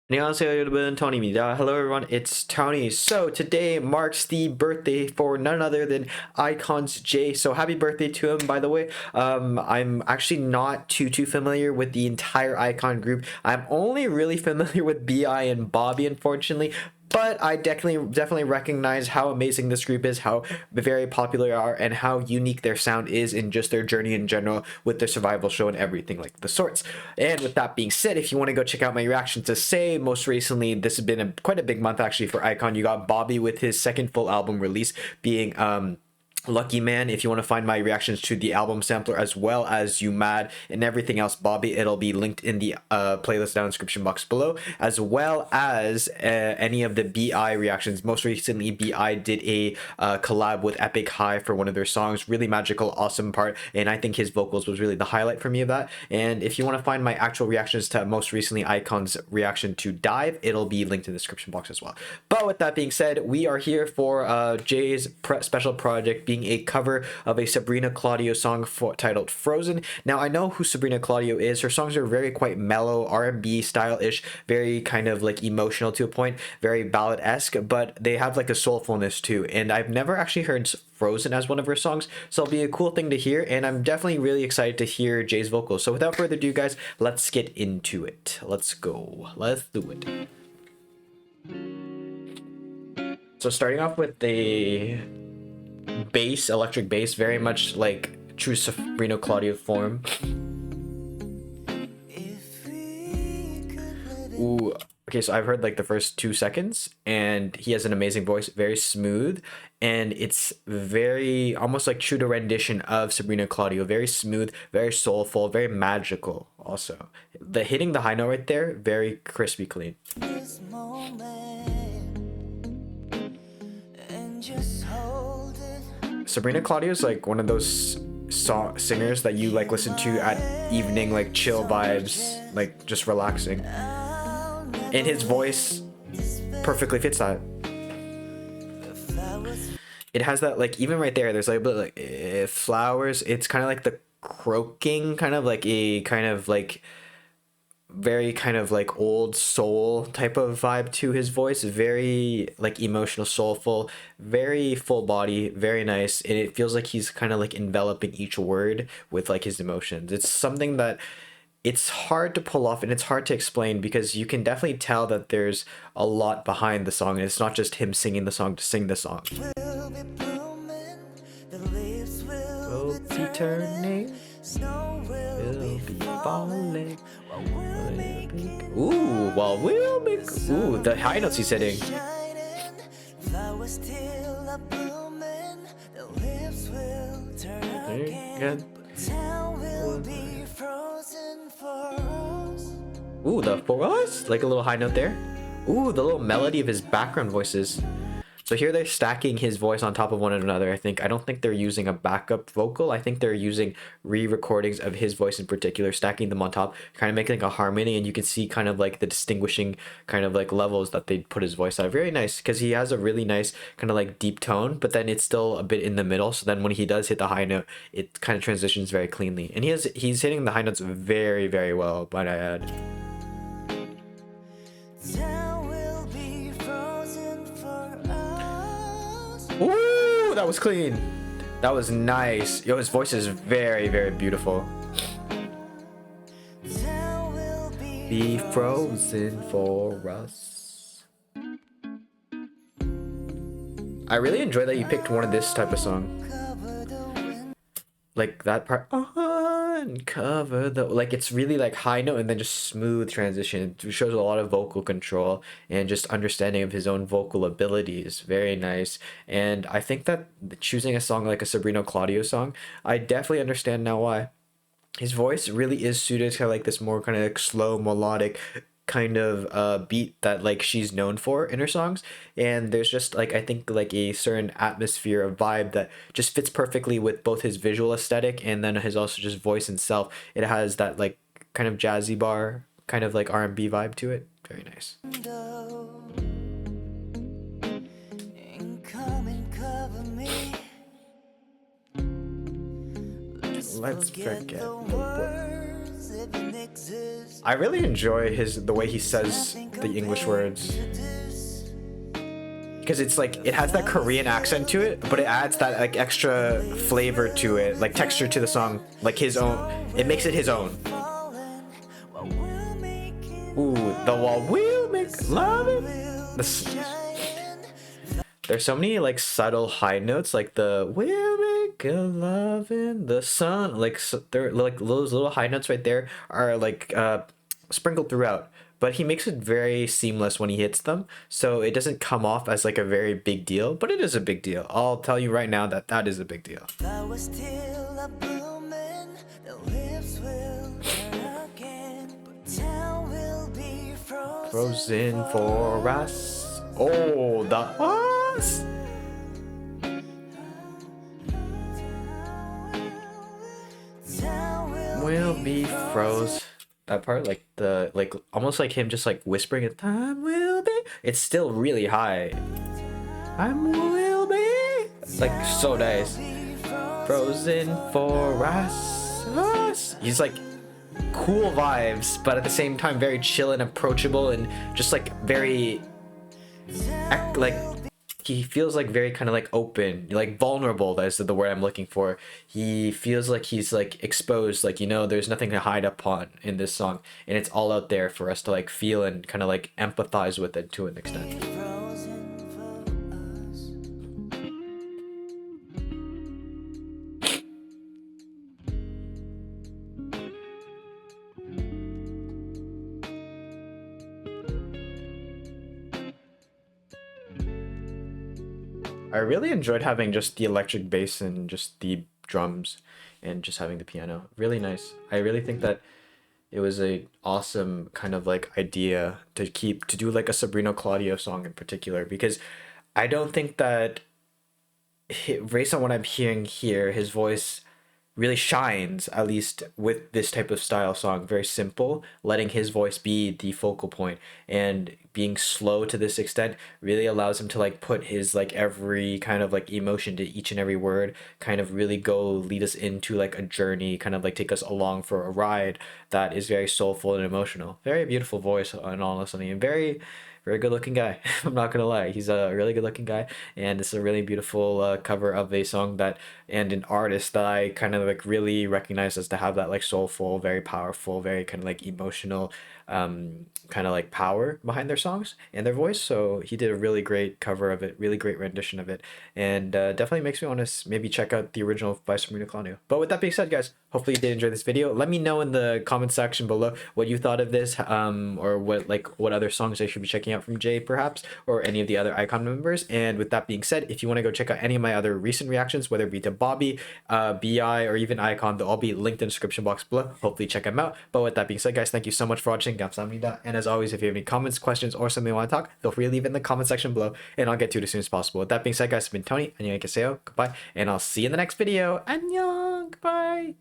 안녕하세요 여러분, Tony입니다. Hello everyone, it's Tony. So today marks the birthday for none other than iKON's Jay. So happy birthday to him, by the way. I'm actually not too familiar with the entire iKON group. I'm only really familiar with BI and Bobby, unfortunately. But I definitely recognize how amazing this group is, how very popular they are, and how unique their sound is in just their journey in general with their survival show and everything like the sorts. And with that being said, if you want to go check out my reaction to Say, most recently this has been quite a big month actually for iKON. You got Bobby with his second full album release being Lucky Man. If you want to find my reactions to the album sampler as well as You Mad and everything else Bobby, it'll be linked in the playlist down in the description box below, as well as any of the BI reactions. Most recently BI did a collab with Epic High for one of their songs. Really magical, awesome part, and I think his vocals was really the highlight for me of that. And if you want to find my actual reactions to most recently iKON's reaction to Dive, it'll be linked in the description box as well. But with that being said, we are here for Jay's special project, being a cover of a Sabrina Claudio song titled Frozen. Now I know who Sabrina Claudio is. Her songs are very quite mellow, R&B style-ish, very kind of like emotional to a point, very ballad-esque, but they have like a soulfulness too. And I've never actually heard Frozen as one of her songs, so it'll be a cool thing to hear, and I'm definitely really excited to hear Jay's vocals. So without further ado guys, let's get into it. Let's go. Let's do it. So starting off with the bass, electric bass, very much like true Sabrina Claudio form. Ooh, okay, so I've heard like the first 2 seconds, and he has an amazing voice, very smooth, and it's very almost like true to rendition of Sabrina Claudio, very smooth, very soulful, very magical. Also, the hitting the high note right there, very crispy clean. Sabrina Claudio is like one of those singers that you like listen to at evening, like chill vibes, like just relaxing. And his voice perfectly fits that. It has that like, even right there, there's like a bit like flowers. It's kind of like the croaking, kind of like a kind of like very kind of like old soul type of vibe to his voice, very like emotional, soulful, very full body, very nice, and it feels like he's kind of like enveloping each word with like his emotions. It's something that it's hard to pull off and it's hard to explain, because you can definitely tell that there's a lot behind the song, and it's not just him singing the song to sing the song. Will be turning, will be falling. Ooh, well, we'll make. Ooh, the high notes he's hitting. Ooh, the for us, like a little high note there. Ooh, the little melody of his background voices. So here they're stacking his voice on top of one another. I don't think they're using a backup vocal. I think they're using re-recordings of his voice in particular, stacking them on top, kind of making like a harmony, and you can see kind of like the distinguishing kind of like levels that they put his voice at. Very nice, because he has a really nice kind of like deep tone, but then it's still a bit in the middle. So then when he does hit the high note, it kind of transitions very cleanly. And he's hitting the high notes very, very well, might I add. Ooh, that was clean. That was nice. Yo, his voice is very, very beautiful. Be frozen for us. I really enjoy that you picked one of this type of song. Like that part. Uncover the, like, it's really like high note and then just smooth transition. It shows a lot of vocal control and just understanding of his own vocal abilities. Very nice. And I think that choosing a song like a Sabrina Claudio song, I definitely understand now why. His voice really is suited to like this more kind of like slow melodic kind of beat that like she's known for in her songs, and there's just like, I think like a certain atmosphere of vibe that just fits perfectly with both his visual aesthetic and then his also just voice itself. It has that like kind of jazzy bar kind of like R&B vibe to it. Very nice. Let's forget the words I really enjoy the way he says the English words. Because it's like, it has that Korean accent to it, but it adds that like extra flavor to it, like texture to the song, like his own. It makes it his own. Ooh, the wall will make love it. There's so many like subtle high notes, like the will make a love in the sun. Like they're like those little high notes right there are like sprinkled throughout. But he makes it very seamless when he hits them, so it doesn't come off as like a very big deal, but it is a big deal. I'll tell you right now that that is a big deal. Frozen for us. Oh, the us. Will be froze. That part, like the almost like him just like whispering it. Time will be. It's still really high. Time will be. It's like so nice. Frozen for us. He's like cool vibes, but at the same time very chill and approachable, and just like very like he feels like very kind of like open, like vulnerable. That's the word I'm looking for. He feels like he's like exposed, like, you know, there's nothing to hide upon in this song, and it's all out there for us to like feel and kind of like empathize with it to an extent. I really enjoyed having just the electric bass and just the drums and just having the piano. Really nice. I really think that it was a awesome kind of like idea to do like a Sabrina Claudio song in particular, because I don't think that based on what I'm hearing here, his voice really shines, at least with this type of style song. Very simple, letting his voice be the focal point, and being slow to this extent really allows him to like put his like every kind of like emotion to each and every word, kind of really go lead us into like a journey, kind of like take us along for a ride that is very soulful and emotional. Very beautiful voice, in all honesty, and very good looking guy. I'm not gonna lie, he's a really good looking guy, and it's a really beautiful cover of a song that, and an artist that I kind of like really recognize as to have that like soulful, very powerful, very kind of like emotional kind of like power behind their songs and their voice. So he did a really great cover of it, really great rendition of it, and definitely makes me want to maybe check out the original by Sabrina Claudio. But with that being said, guys, hopefully you did enjoy this video. Let me know in the comment section below what you thought of this, or what other songs I should be checking out from Jay perhaps, or any of the other iKON members. And with that being said, if you want to go check out any of my other recent reactions, whether it be to Bobby, BI, or even iKON, they'll all be linked in the description box below. Hopefully check them out. But with that being said, guys, thank you so much for watching. 감사합니다. And as always, if you have any comments, questions, or something you want to talk, feel free to leave it in the comment section below, and I'll get to it as soon as possible. With that being said, guys, it's been Tony. 안녕히 계세요. Goodbye, and I'll see you in the next video. 안녕. Goodbye.